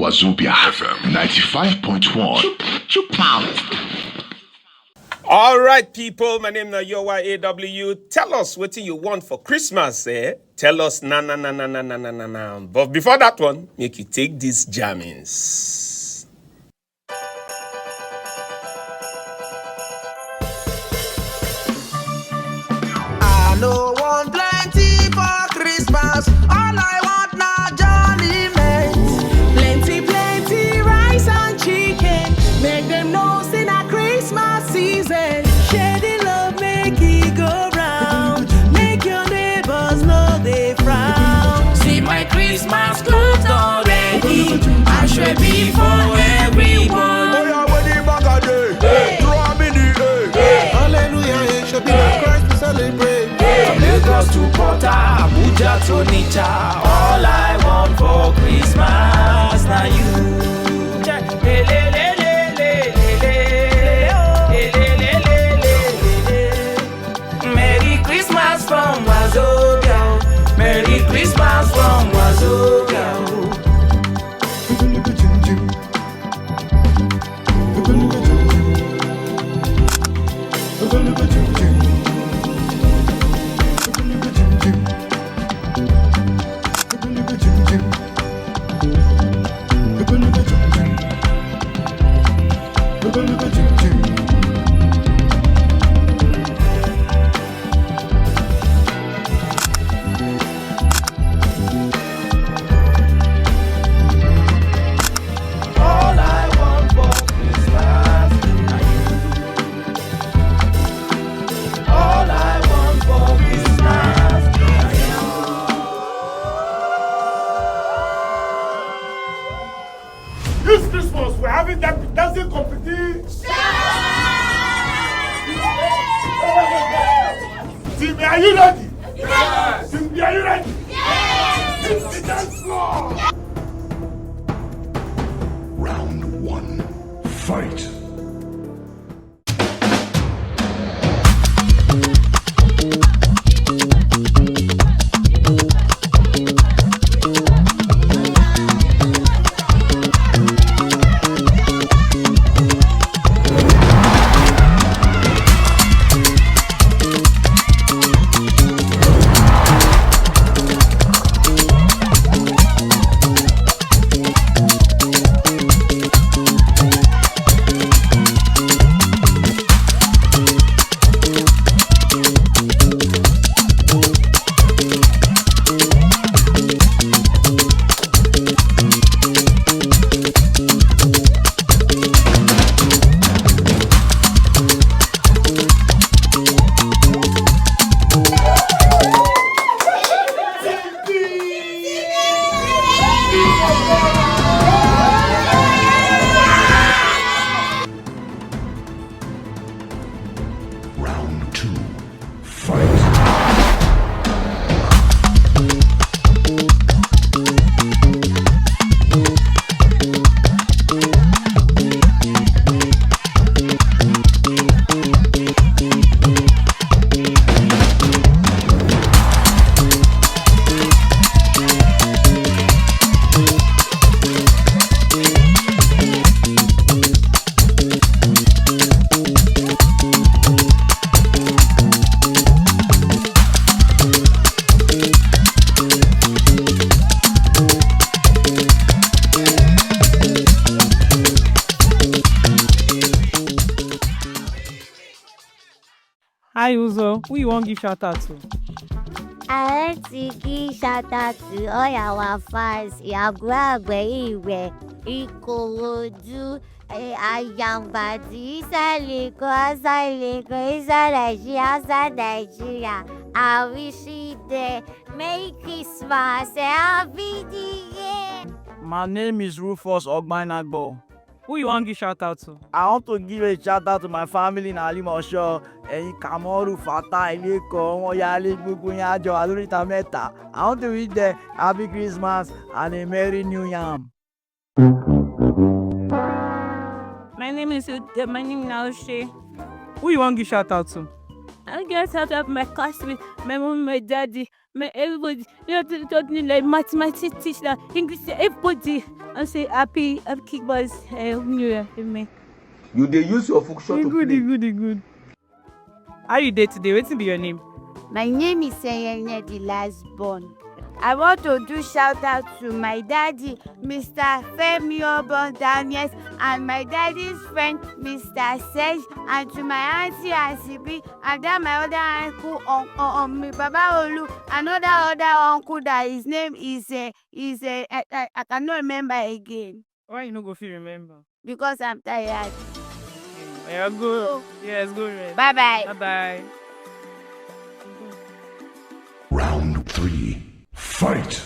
Wazobia FM 95.1. All right, people. My name is AW. Tell us what you want for Christmas, eh? Tell us na. But before that one, make you take these jammings. I no want plenty for Christmas. All I want now jolly mates. Plenty rice and chicken. Make them know say na Christmas season. Share the love, make it go round. Make your neighbors know they frown. See my Christmas clothes already. I should be for everyone. Oh yeah, when the bag a day, throw 'em in the air. Hallelujah, it should be like Christ to celebrate. From Lagos to Porta, Abuja to Onitsha. All I want for Christmas now you. Merry Christmas from Wazobia. Merry Christmas from Wazobia. This Christmas, we're having that dancing competition. Timmy, are you ready? Yes. Timmy, are you ready? Yes. This is the dance floor. Round 1. Fight. Round 2. Fight. Hi Uzo, who you want give shout out to? I want to give shout out to all our fans. Ìyàgbọ́ Ìkòròdú, Àyànbàdì, inside Nigeria. I wish you the Merry Christmas and Happy New Year. My name is Rufus Ogbainagbo. Who you want give shout out to? I want to give a shout out to my family in Alimosho. Kamoru, Fata, Ileko, Moyale, Bukunyajo, Alurita Meta. I want to wish them Happy Christmas and a Merry New Year. My name is Naoshe. Who you want give shout out to? I get out of my classmates, my mom, my daddy, my everybody. You know, taught me like mathematics teacher, English, everybody. I say happy Christmas, New Year, amen. You dey use your function to play. Good. How you dey today? Wetin be your name? My name is Seyenye, the last born. I want to do shout out to my daddy, Mr. Femi Obon Daniels, and my daddy's friend, Mr. Serge, and to my auntie Asibi, and then my other uncle, my Baba Olu, another uncle that his name is I cannot remember again. Why you no go fit remember? Because I'm tired. Yeah, go. Yes, go. Bye bye. Bye. Round 3. Fight!